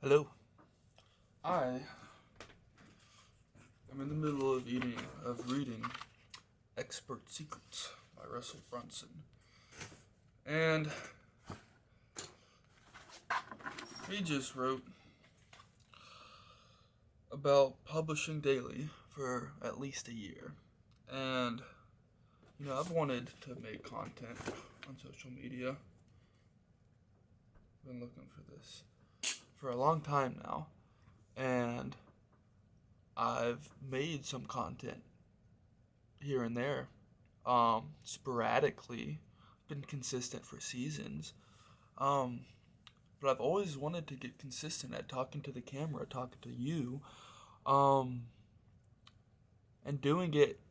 Hello. I am in the middle of reading Expert Secrets by Russell Brunson. And he just wrote about publishing daily for at least a year. And, I've wanted to make content on social media. Been looking for this for a long time now. And I've made some content here and there, sporadically, been consistent for seasons. Um, but I've always wanted to get consistent at talking to the camera, talking to you, um, and doing it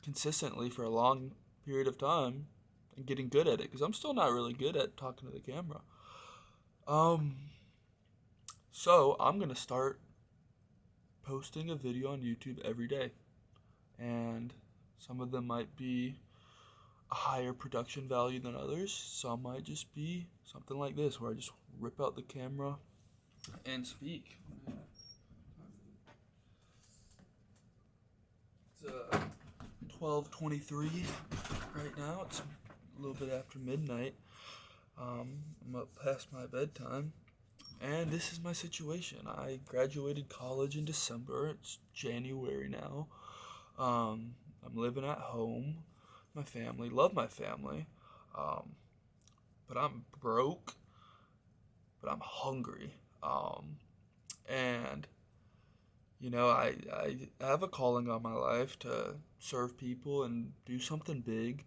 consistently for a long period of time and getting good at it because I'm still not really good at talking to the camera. Um, so I'm gonna start posting a video on YouTube every day, and some of them might be a higher production value than others. Some might just be something like this, where I just rip out the camera and speak. It's 12:23 right now. It's a little bit after midnight. I'm up past my bedtime, and this is my situation. I graduated college in December. It's January now. I'm living at home. My family, love my family. Um, but I'm broke, but I'm hungry. And I have a calling on my life to serve people and do something big.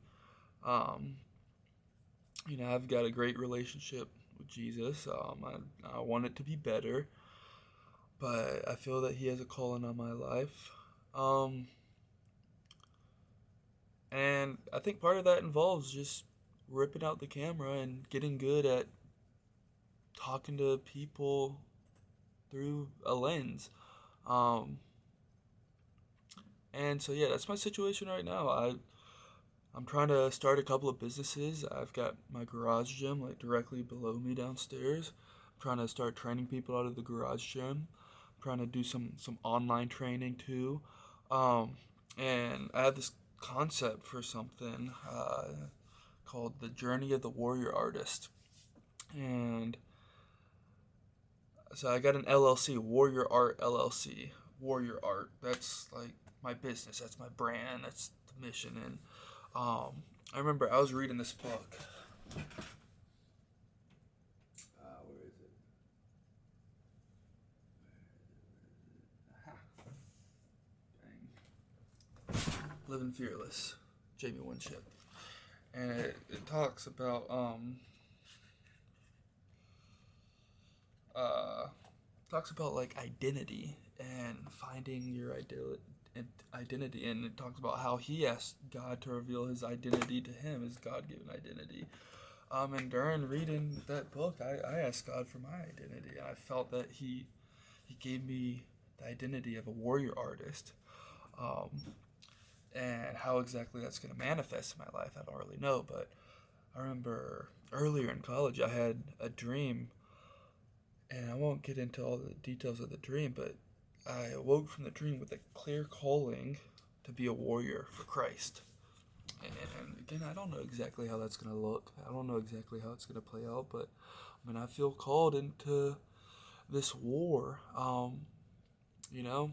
Um, I've got a great relationship with Jesus. I want it to be better, but I feel that He has a calling on my life. Um, and I think part of that involves just ripping out the camera and getting good at talking to people through a lens. Um, and so yeah, that's my situation right now. I'm trying to start a couple of businesses. I've got my garage gym like directly below me downstairs. I'm trying to start training people out of the garage gym. I'm trying to do some online training too. Um, and I have this concept for something called the Journey of the Warrior Artist. And so I got an LLC, Warrior Art LLC. Warrior Art. That's like my business. That's my brand. That's the mission. And I remember I was reading this book. Where is it? Dang. Living Fearless, Jamie Winship, and it uh, talks about like identity and finding your identity, and it talks about how he asked God to reveal his identity to him, his God-given identity. And during reading that book, I asked God for my identity, and I felt that He gave me the identity of a warrior artist. Um, and how exactly that's going to manifest in my life, I don't really know. But I remember earlier in college, I had a dream, and I won't get into all the details of the dream, but I awoke from the dream with a clear calling to be a warrior for Christ. And again, I don't know exactly how that's going to look. I don't know exactly how it's going to play out, but I feel called into this war, you know,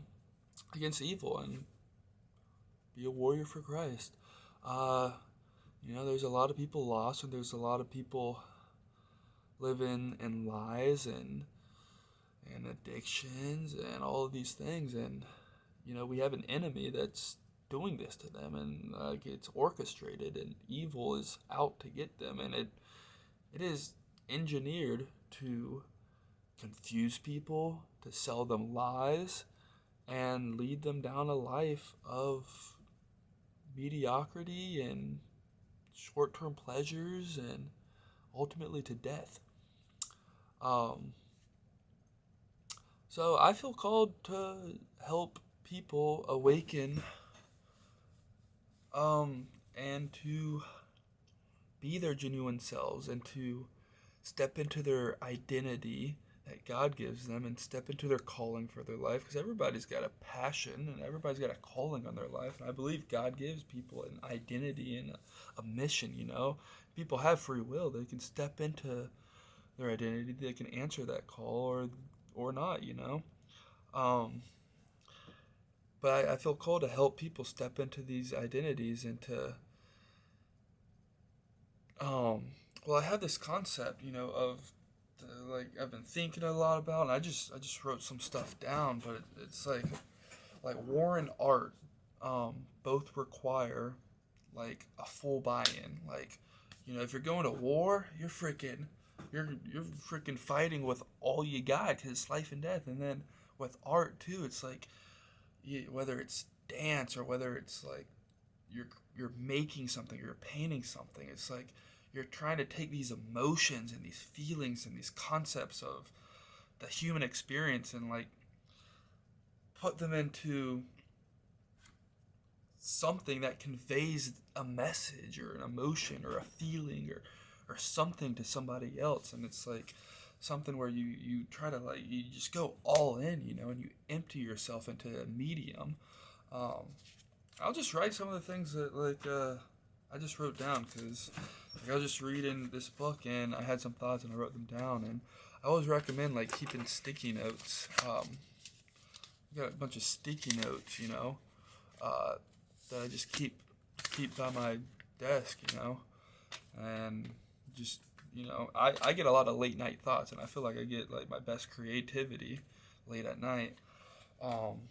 against evil and be a warrior for Christ. Uh, there's a lot of people lost, and there's a lot of people living in lies and addictions and all of these things, and we have an enemy that's doing this to them, and it's orchestrated, and evil is out to get them, and it is engineered to confuse people, to sell them lies, and lead them down a life of mediocrity and short-term pleasures, and ultimately to death. Um, so I feel called to help people awaken, and to be their genuine selves, and to step into their identity that God gives them and step into their calling for their life, because everybody's got a passion and everybody's got a calling on their life. And I believe God gives people an identity and a mission, you know. People have free will. They can step into their identity. They can answer that call or not, you know. Um, but I feel called to help people step into these identities and to well, I have this concept, you know, of like I've been thinking a lot about, and I just wrote some stuff down, but it's like war and art, both require like a full buy-in. Like, you know, if you're going to war, you're freaking fighting with all you got because it's life and death. And then with art too, it's like whether it's dance or whether it's like you're you're making something, you're painting something. It's like you're trying to take these emotions and these feelings and these concepts of the human experience and like put them into something that conveys a message or an emotion or a feeling or something to somebody else. And it's like something where you try to like you just go all in, you know, and you empty yourself into a medium. um, I'll just write some of the things that I just wrote down because like, I was just reading this book and I had some thoughts and I wrote them down. And I always recommend like keeping sticky notes. I got a bunch of sticky notes, you know, uh, that I just keep by my desk, you know, and just you know I get a lot of late night thoughts and I feel like I get like my best creativity late at night. Um,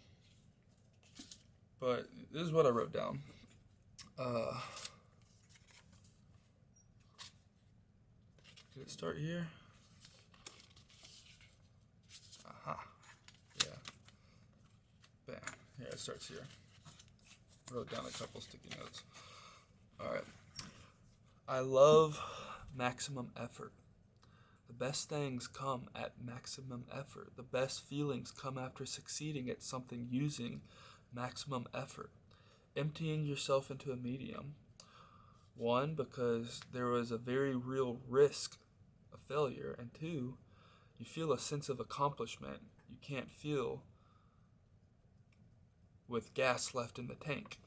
but this is what I wrote down. Uh, did it start here? Aha. Yeah. Bam. Yeah, it starts here. Wrote down a couple sticky notes. All right. I love maximum effort. The best things come at maximum effort. The best feelings come after succeeding at something using maximum effort. Emptying yourself into a medium. One, because there was a very real risk of failure. And two, you feel a sense of accomplishment you can't feel with gas left in the tank.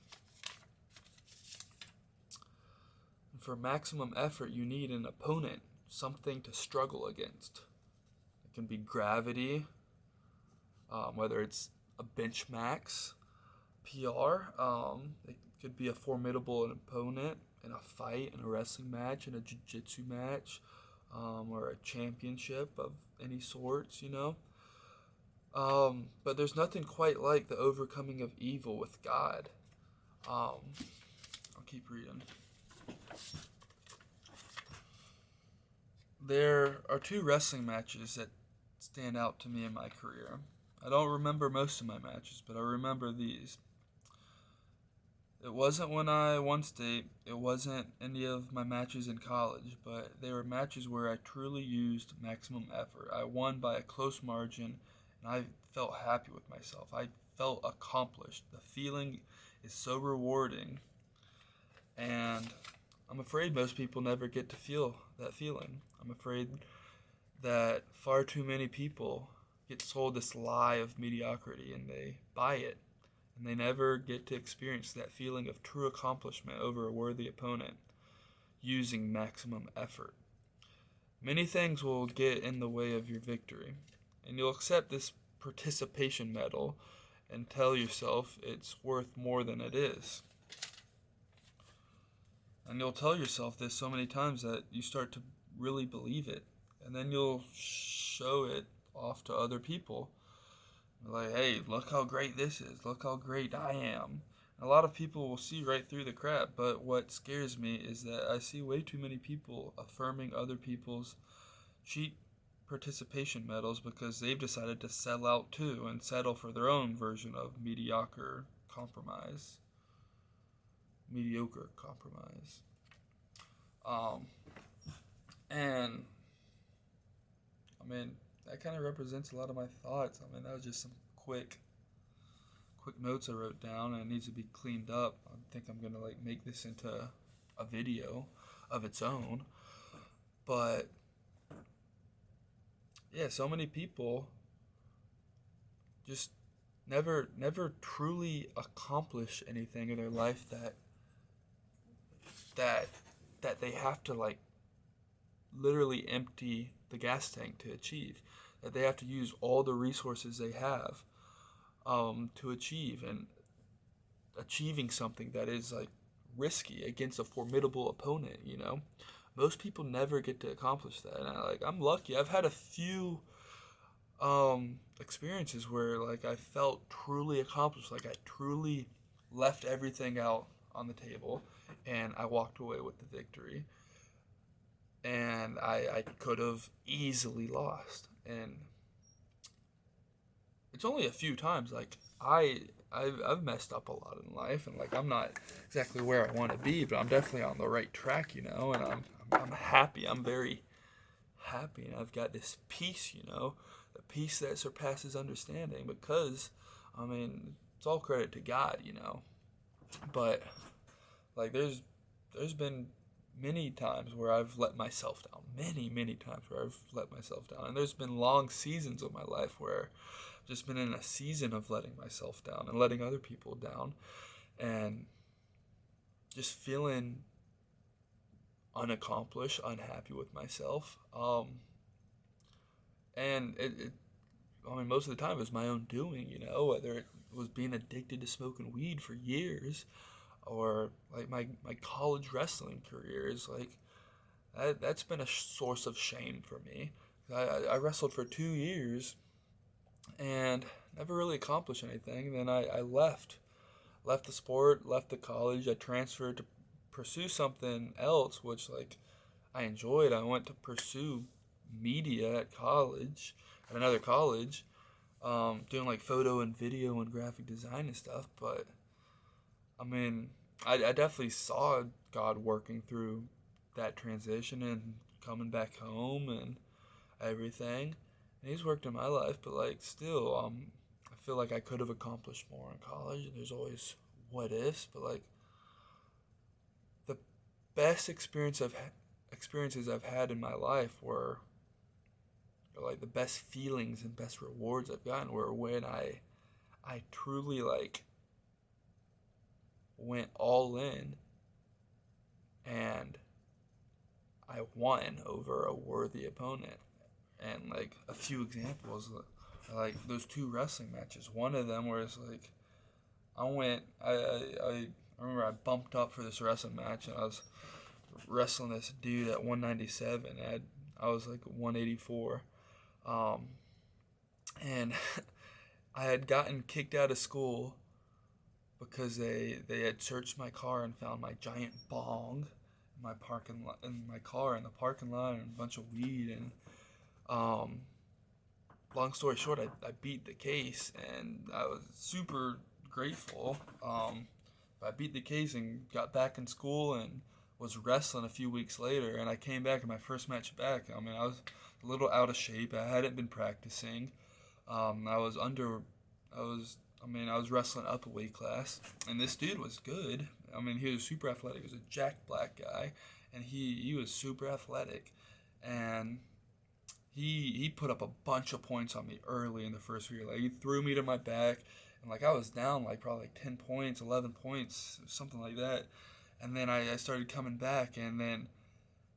And for maximum effort, you need an opponent, something to struggle against. It can be gravity, whether it's a bench max, PR. It could be a formidable opponent in a fight, in a wrestling match, in a jiu-jitsu match, or a championship of any sorts, you know. But there's nothing quite like the overcoming of evil with God. I'll keep reading. There are two wrestling matches that stand out to me in my career. I don't remember most of my matches, but I remember these. It wasn't when I won state, it wasn't any of my matches in college, but they were matches where I truly used maximum effort. I won by a close margin, and I felt happy with myself. I felt accomplished. The feeling is so rewarding, and I'm afraid most people never get to feel that feeling. I'm afraid that far too many people get sold this lie of mediocrity and they buy it and they never get to experience that feeling of true accomplishment over a worthy opponent using maximum effort. Many things will get in the way of your victory, and you'll accept this participation medal and tell yourself it's worth more than it is. And you'll tell yourself this so many times that you start to really believe it. And then you'll show it off to other people. Like, hey, look how great this is. Look how great I am. A lot of people will see right through the crap, but what scares me is that I see way too many people affirming other people's cheap participation medals because they've decided to sell out too and settle for their own version of compromise. Mediocre compromise. And I mean, that kind of represents a lot of my thoughts. I mean, that was just some quick notes I wrote down, and it needs to be cleaned up. I think I'm gonna like make this into a video of its own. But yeah, so many people just never truly accomplish anything in their life that that they have to like literally empty the gas tank to achieve. That they have to use all the resources they have to achieve, and achieving something that is like risky against a formidable opponent. Most people never get to accomplish that. And I'm lucky. I've had a few experiences where like I felt truly accomplished, like I truly left everything out on the table and I walked away with the victory. And I could have easily lost. And it's only a few times. Like I've messed up a lot in life, and like I'm not exactly where I want to be, but I'm definitely on the right track, and I'm happy. I'm very happy, and I've got this peace, the peace that surpasses understanding. Because, I mean, it's all credit to God. But like there's been many times where I've let myself down. Many times where I've let myself down. And there's been long seasons of my life where I've just been in a season of letting myself down and letting other people down and just feeling unaccomplished, unhappy with myself. And I mean, most of the time it was my own doing, whether it was being addicted to smoking weed for years or like my college wrestling career is like that's been a source of shame for me. I wrestled for 2 years and never really accomplished anything. Then I left the sport, left the college. I transferred to pursue something else, which like I enjoyed. I went to pursue media at college, at another college, doing like photo and video and graphic design and stuff. But I mean, I definitely saw God working through that transition and coming back home and everything. And He's worked in my life, but like still, I feel like I could have accomplished more in college. And there's always what ifs, but like the best experiences I've had in my life were like the best feelings and best rewards I've gotten were when I truly like went all in and I won over a worthy opponent. And like a few examples, like those two wrestling matches. One of them was like I remember I bumped up for this wrestling match and I was wrestling this dude at 197. I was like 184, and I had gotten kicked out of school because they had searched my car and found my giant bong in my parking lot, in my car in the parking lot, and a bunch of weed. And long story short, I beat the case and I was super grateful. I beat the case and got back in school and was wrestling a few weeks later. And I came back in my first match back. I mean, I was a little out of shape. I hadn't been practicing. I was under, I was wrestling up a weight class, and this dude was good. I mean, he was super athletic. He was a jacked black guy, and he was super athletic, and he put up a bunch of points on me early in the first period. Like he threw me to my back, and like I was down like probably like 10 points, 11 points, something like that. And then I started coming back, and then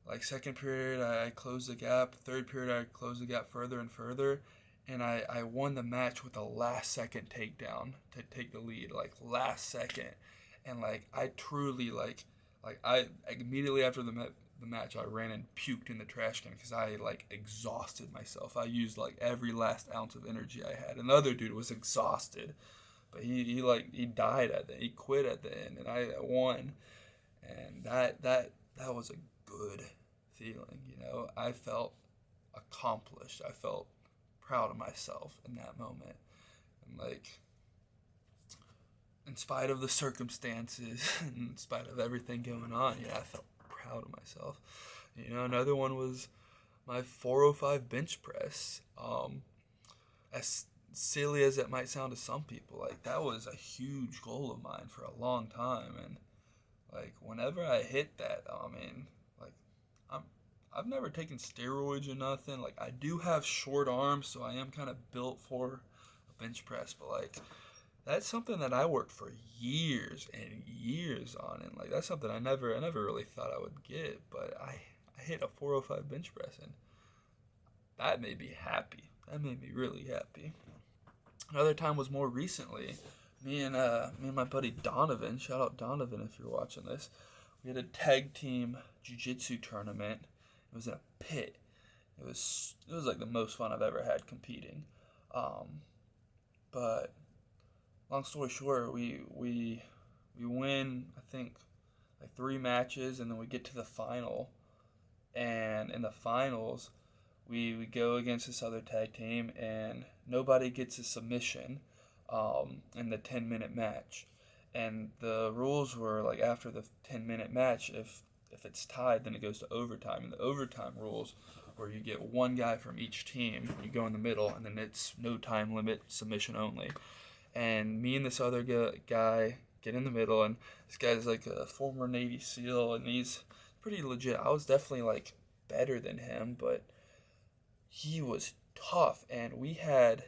like second period I closed the gap. Third period I closed the gap further and further, and I won the match with a last second takedown to take the lead, like last second. And like I truly like I immediately after the match I ran and puked in the trash can because I like exhausted myself. I used like every last ounce of energy I had, and the other dude was exhausted, but he died at the he quit at the end, and I won. And that was a good feeling. I felt accomplished. I felt proud of myself in that moment. And like in spite of the circumstances, in spite of everything going on, I felt proud of myself. Another one was my 405 bench press. As silly as it might sound to some people, like that was a huge goal of mine for a long time. And like whenever I hit that, I mean, like I'm I've never taken steroids or nothing. Like, I do have short arms, so I am kind of built for a bench press. But like, that's something that I worked for years and years on, and like that's something I never really thought I would get. But I hit a 405 bench press, and that made me happy. That made me really happy. Another time was more recently. Me and my buddy Donovan. Shout out Donovan if you're watching this. We had a tag team jiu-jitsu tournament. It was in a pit. It was like the most fun I've ever had competing. But long story short, we win, I think, like 3 matches, and then we get to the final. And in the finals, we go against this other tag team, and nobody gets a submission in the 10-minute match. And the rules were like, after the 10-minute match, if it's tied, then it goes to overtime. And the overtime rules where you get one guy from each team, you go in the middle, and then it's no time limit, submission only. And me and this other guy get in the middle, and this guy's like a former Navy SEAL, and he's pretty legit. I was definitely like better than him, but he was tough. And we had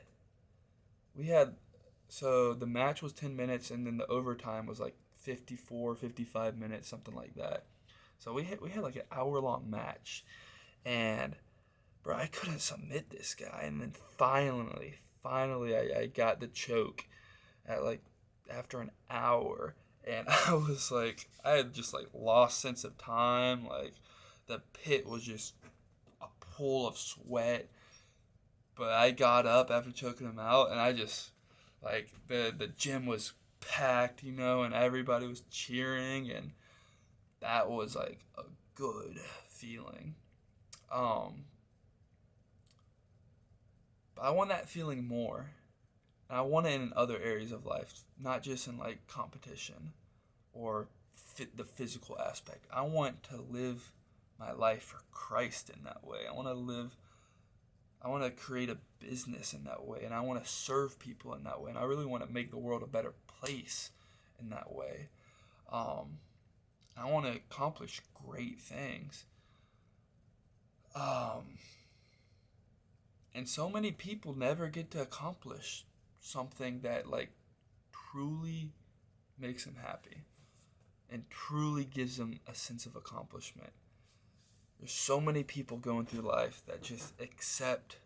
so the match was 10 minutes, and then the overtime was like 54 55 minutes, something like that. So we had like an hour long match, and bro, I couldn't submit this guy. And then finally I got the choke at like after an hour, and I was like, I had just like lost sense of time. Like, the pit was just a pool of sweat. But I got up after choking him out, and I just, like, the gym was packed, and everybody was cheering, and that was like a good feeling. Um, but I want that feeling more. And I want it in other areas of life, not just in like competition or the physical aspect. I want to live my life for Christ in that way. I want to create a business in that way, and I want to serve people in that way, and I really want to make the world a better place in that way. I want to accomplish great things. And so many people never get to accomplish something that like truly makes them happy and truly gives them a sense of accomplishment. There's so many people going through life that just accept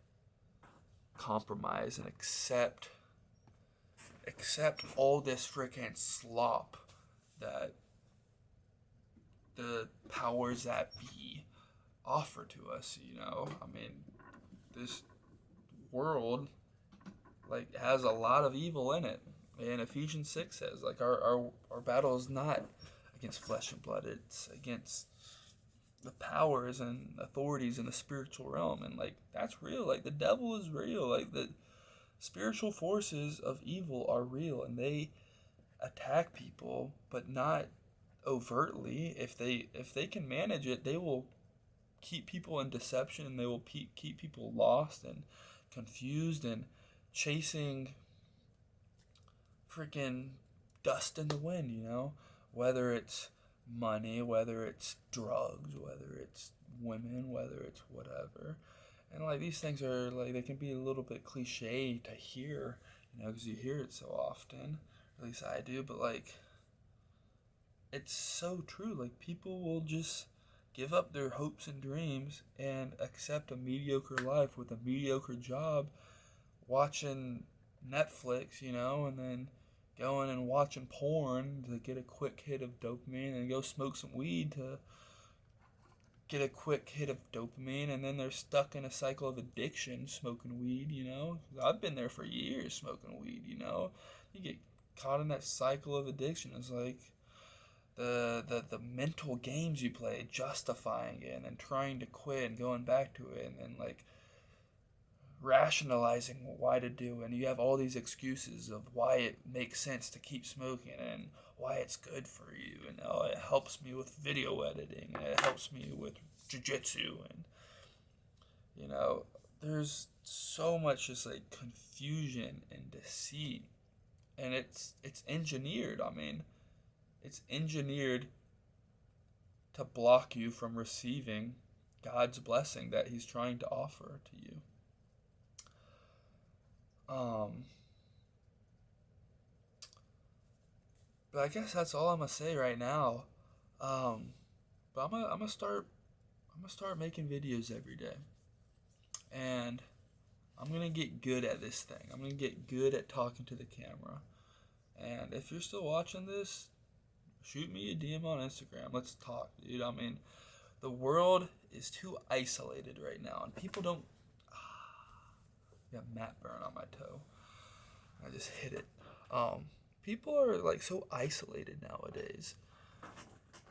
compromise and accept all this freaking slop that the powers that be offer to us. I mean, this world like has a lot of evil in it. And Ephesians 6 says like our battle is not against flesh and blood, it's against the powers and authorities in the spiritual realm. And like, that's real. Like, the devil is real. Like, the spiritual forces of evil are real, and they attack people, but not overtly. If they can manage it, they will keep people in deception, and they will keep people lost and confused and chasing freaking dust in the wind. Whether it's money, whether it's drugs, whether it's women, whether it's whatever. And like, these things are like, they can be a little bit cliche to hear, because you hear it so often. At least I do. But like, it's so true. Like, people will just give up their hopes and dreams and accept a mediocre life with a mediocre job, watching Netflix, and then going and watching porn to get a quick hit of dopamine, and go smoke some weed to get a quick hit of dopamine, and then they're stuck in a cycle of addiction smoking weed. I've been there for years smoking weed. You get caught in that cycle of addiction. It's like the mental games you play, justifying it and then trying to quit and going back to it, and then like rationalizing why to do, and you have all these excuses of why it makes sense to keep smoking and why it's good for you, and it helps me with video editing, and it helps me with jiu-jitsu, and there's so much just like confusion and deceit, and it's engineered. I mean, it's engineered to block you from receiving God's blessing that he's trying to offer to you. But I guess that's all I'm gonna say right now. But I'm gonna start making videos every day, and I'm gonna get good at this thing. I'm gonna get good at talking to the camera. And if you're still watching this, shoot me a DM on Instagram. Let's talk, dude. I mean, the world is too isolated right now, and people don't. Got mat burn on my toe. I just hit it. People are like so isolated nowadays,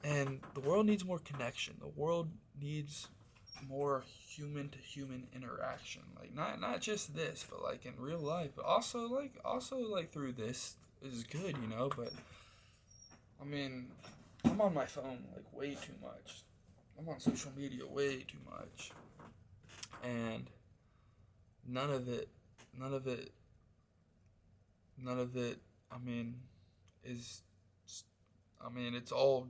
and the world needs more connection. The world needs more human to human interaction. Like not just this, but like in real life, but also like through this is good, you know. But I mean, I'm on my phone like way too much. I'm on social media way too much, and none of it, none of it, none of it. I mean, is, I mean, it's all.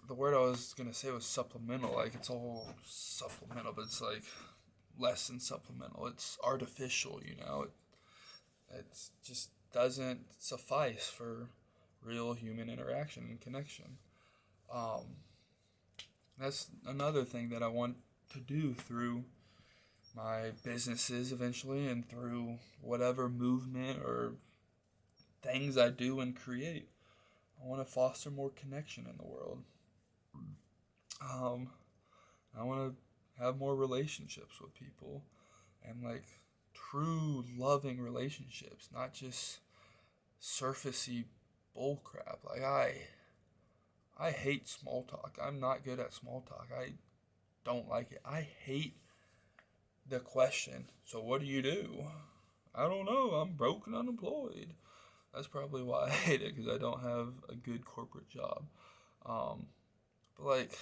The word I was gonna say was supplemental. Like it's all supplemental, but it's like less than supplemental. It's artificial, you know. It just doesn't suffice for real human interaction and connection. Um, that's another thing that I want to do through my businesses eventually and through whatever movement or things I do and create. I want to foster more connection in the world. Um, I want to have more relationships with people and like true loving relationships, not just surfacey bullcrap. Like I hate small talk. I'm not good at small talk. I don't like it. I hate the question, so what do you do? I don't know. I'm broke and unemployed. That's probably why I hate it, because I don't have a good corporate job. But like,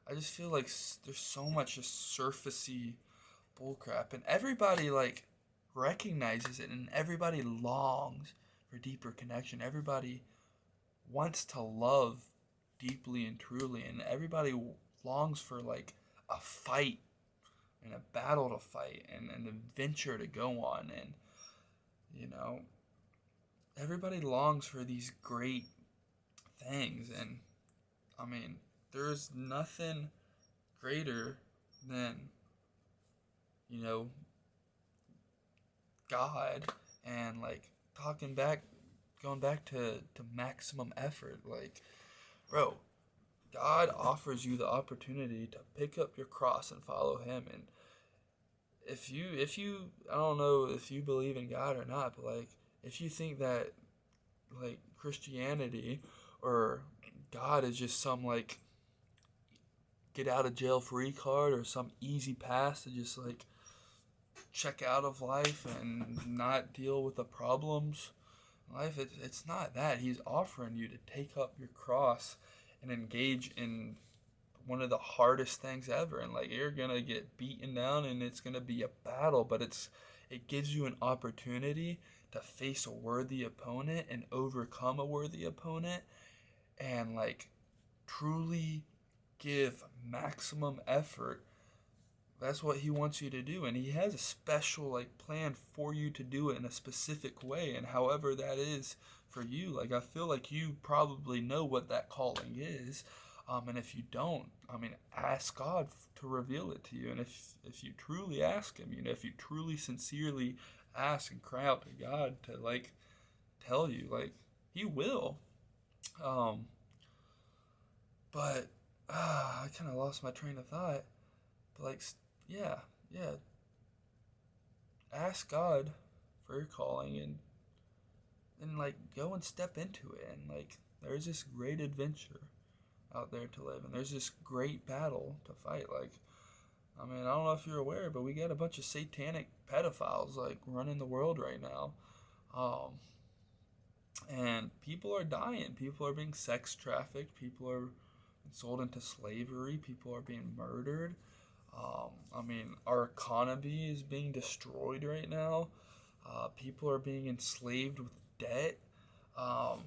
I just feel like there's so much just surfacey bullcrap, and everybody like recognizes it, and everybody longs for deeper connection. Everybody wants to love deeply and truly, and everybody longs for like a fight and a battle to fight and an adventure to go on, and you know, everybody longs for these great things. And I mean, there's nothing greater than, you know, God. And like going back to maximum effort, like, bro, God offers you the opportunity to pick up your cross and follow him. And if you I don't know if you believe in God or not, but like if you think that like Christianity or God is just some like get out of jail free card or some easy pass to just like check out of life and not deal with the problems in life, it's not that. He's offering you to take up your cross and engage in one of the hardest things ever, and like you're gonna get beaten down and it's gonna be a battle, but it gives you an opportunity to face a worthy opponent and overcome a worthy opponent, and like truly give maximum effort. That's what he wants you to do, and he has a special like plan for you to do it in a specific way, and however that is for you. Like I feel like you probably know what that calling is. And if you don't, I mean, ask God to reveal it to you. And if you truly ask him, you know, if you truly sincerely ask and cry out to God to like tell you, like he will. Um, but I kind of lost my train of thought. But like, yeah, yeah. Ask God for your calling, and like go and step into it. And like there's this great adventure out there to live, and there's this great battle to fight. Like, I mean, I don't know if you're aware, but we got a bunch of satanic pedophiles like running the world right now. Um, and people are dying. People are being sex trafficked. People are sold into slavery. People are being murdered. I mean, our economy is being destroyed right now. People are being enslaved with debt. Um,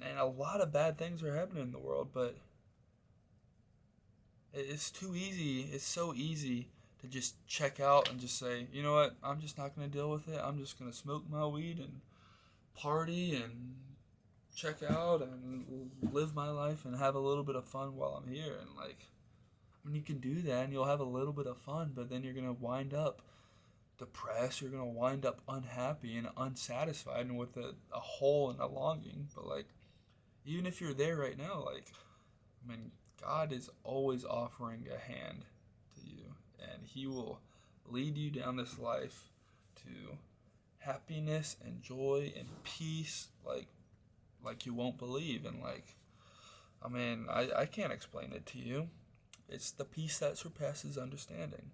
and a lot of bad things are happening in the world, but It's too easy. It's so easy to just check out and just say, you know what, I'm just not going to deal with it. I'm just going to smoke my weed and party and check out and live my life and have a little bit of fun while I'm here. And like, I mean, you can do that and you'll have a little bit of fun, but then you're going to wind up depressed. You're going to wind up unhappy and unsatisfied and with a hole and a longing. But like, even if you're there right now, like, I mean, God is always offering a hand to you, and He will lead you down this life to happiness and joy and peace, like you won't believe. And like, I mean, I can't explain it to you. It's the peace that surpasses understanding.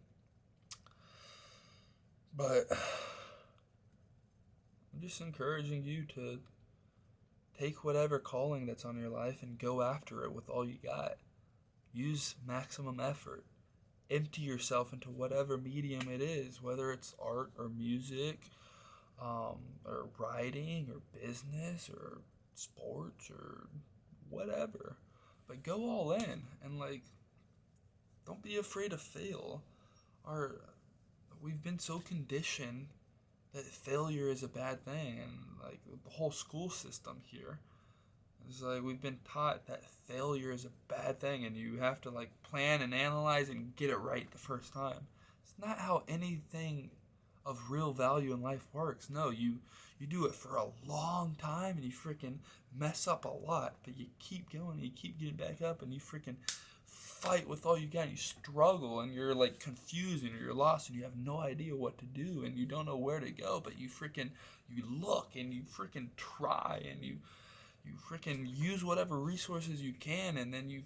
But I'm just encouraging you to take whatever calling that's on your life and go after it with all you got. Use maximum effort. Empty yourself into whatever medium it is, whether it's art or music, or writing or business or sports or whatever. But go all in and like, don't be afraid to fail. We've been so conditioned that failure is a bad thing, and like the whole school system here is like we've been taught that failure is a bad thing and you have to like plan and analyze and get it right the first time. It's not how anything of real value in life works. No, you do it for a long time and you freaking mess up a lot, but you keep going and you keep getting back up and you freaking fight with all you got and you struggle and you're like confused and you're lost and you have no idea what to do and you don't know where to go, but you look and you freaking try and you freaking use whatever resources you can, and then you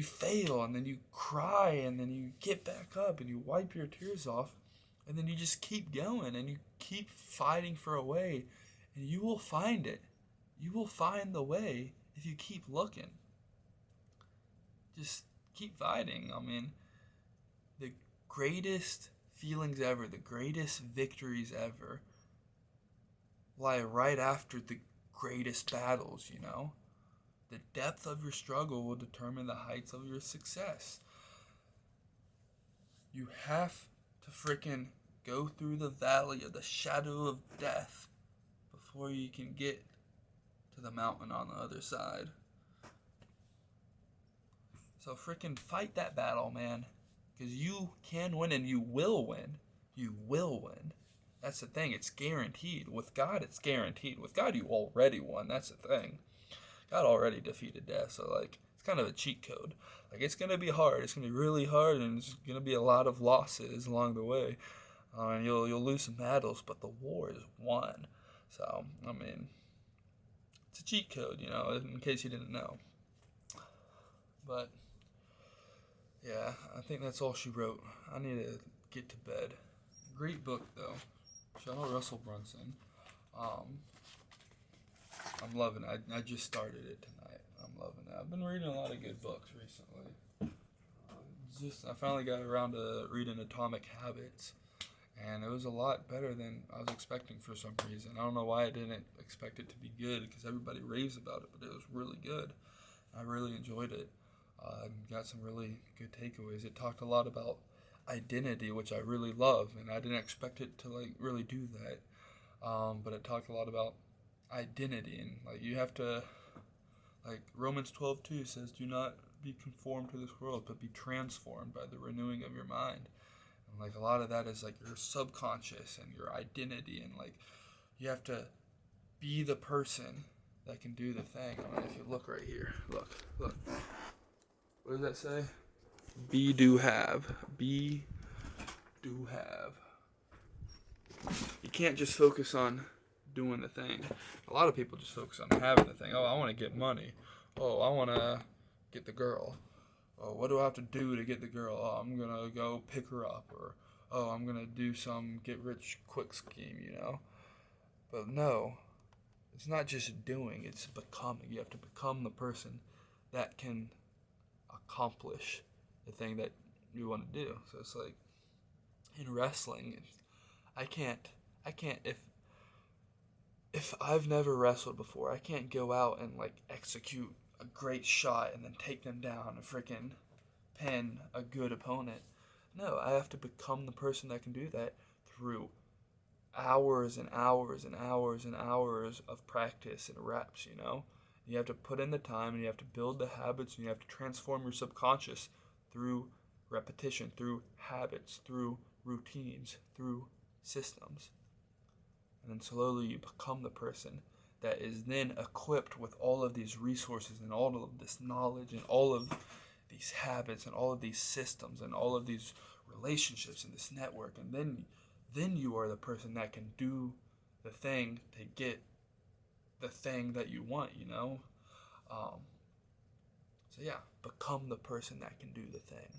fail, and then you cry, and then you get back up and you wipe your tears off, and then you just keep going and you keep fighting for a way, and you will find it. You will find the way if you keep looking. Just keep fighting. I mean, the greatest feelings ever, the greatest victories ever lie right after the greatest battles, you know? The depth of your struggle will determine the heights of your success. You have to freaking go through the valley of the shadow of death before you can get to the mountain on the other side. So freaking fight that battle, man. Because you can win and you will win. You will win. That's the thing. It's guaranteed. With God, it's guaranteed. With God, you already won. That's the thing. God already defeated death. So, like, it's kind of a cheat code. Like, it's going to be hard. It's going to be really hard, and it's going to be a lot of losses along the way. And you'll lose some battles, but the war is won. So, I mean, it's a cheat code, you know, in case you didn't know. But, yeah, I think that's all she wrote. I need to get to bed. Great book, though. Shout out Russell Brunson. I'm loving it. I just started it tonight. I'm loving it. I've been reading a lot of good books recently. I finally got around to reading Atomic Habits, and it was a lot better than I was expecting for some reason. I don't know why I didn't expect it to be good, because everybody raves about it, but it was really good. I really enjoyed it. Got some really good takeaways. It talked a lot about identity, which I really love, and I didn't expect it to like really do that. But it talked a lot about identity, and like you have to, like Romans 12:2 says, do not be conformed to this world, but be transformed by the renewing of your mind. And like a lot of that is like your subconscious and your identity, and like you have to be the person that can do the thing. I mean, if you look right here, look. What does that say? Be, do, have. Be, do, have. You can't just focus on doing the thing. A lot of people just focus on having the thing. Oh, I want to get money. Oh, I want to get the girl. Oh, what do I have to do to get the girl? Oh, I'm going to go pick her up. Or, oh, I'm going to do some get-rich-quick scheme, you know? But no, it's not just doing, it's becoming. You have to become the person that can accomplish the thing that you want to do. So it's like in wrestling, I can't if I've never wrestled before, I can't go out and like execute a great shot and then take them down and freaking pin a good opponent. No, I have to become the person that can do that through hours and hours and hours and hours of practice and reps, you know? You have to put in the time, and you have to build the habits, and you have to transform your subconscious through repetition, through habits, through routines, through systems. And then slowly you become the person that is then equipped with all of these resources and all of this knowledge and all of these habits and all of these systems and all of these relationships and this network. And then you are the person that can do the thing to get the thing that you want, you know? So yeah, become the person that can do the thing.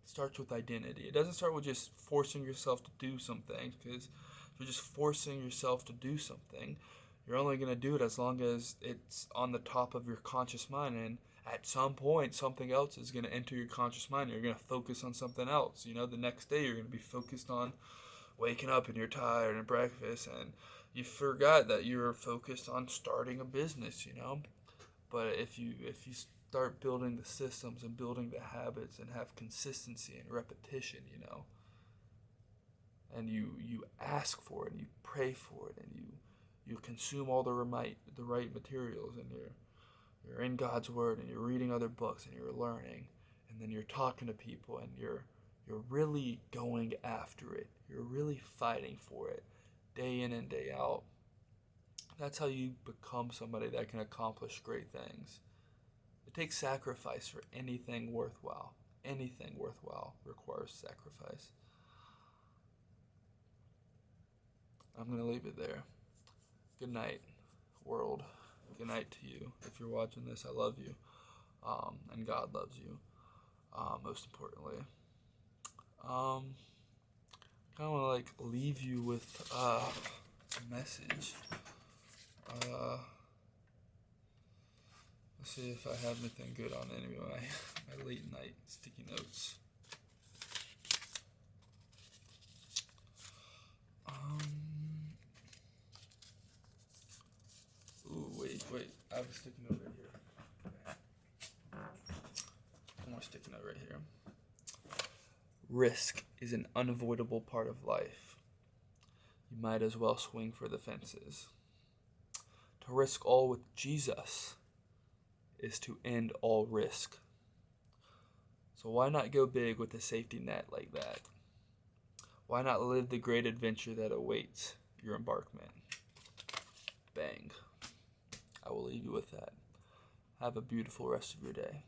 It starts with identity. It doesn't start with just forcing yourself to do some things, because if you're just forcing yourself to do something, you're only going to do it as long as it's on the top of your conscious mind, and at some point something else is going to enter your conscious mind. You're going to focus on something else. You know, the next day you're going to be focused on waking up and you're tired and breakfast, and you forgot that you were focused on starting a business, you know? But if you start building the systems and building the habits and have consistency and repetition, you know, and you ask for it and you pray for it and you consume all the right materials, and you're in God's word and you're reading other books and you're learning, and then you're talking to people and you're really going after it. You're really fighting for it day in and day out. That's how you become somebody that can accomplish great things. It takes sacrifice for anything worthwhile. Anything worthwhile requires sacrifice. I'm going to leave it there. Good night, world. Good night to you. If you're watching this, I love you. And God loves you, most importantly. Kind of want to leave you with a message. Let's see if I have anything good on any of my late night sticky notes. Wait. I have a sticky note right here. One more sticky note right here. Risk is an unavoidable part of life. You might as well swing for the fences. To risk all with Jesus is to end all risk. So why not go big with a safety net like that? Why not live the great adventure that awaits your embarkment? Bang. I will leave you with that. Have a beautiful rest of your day.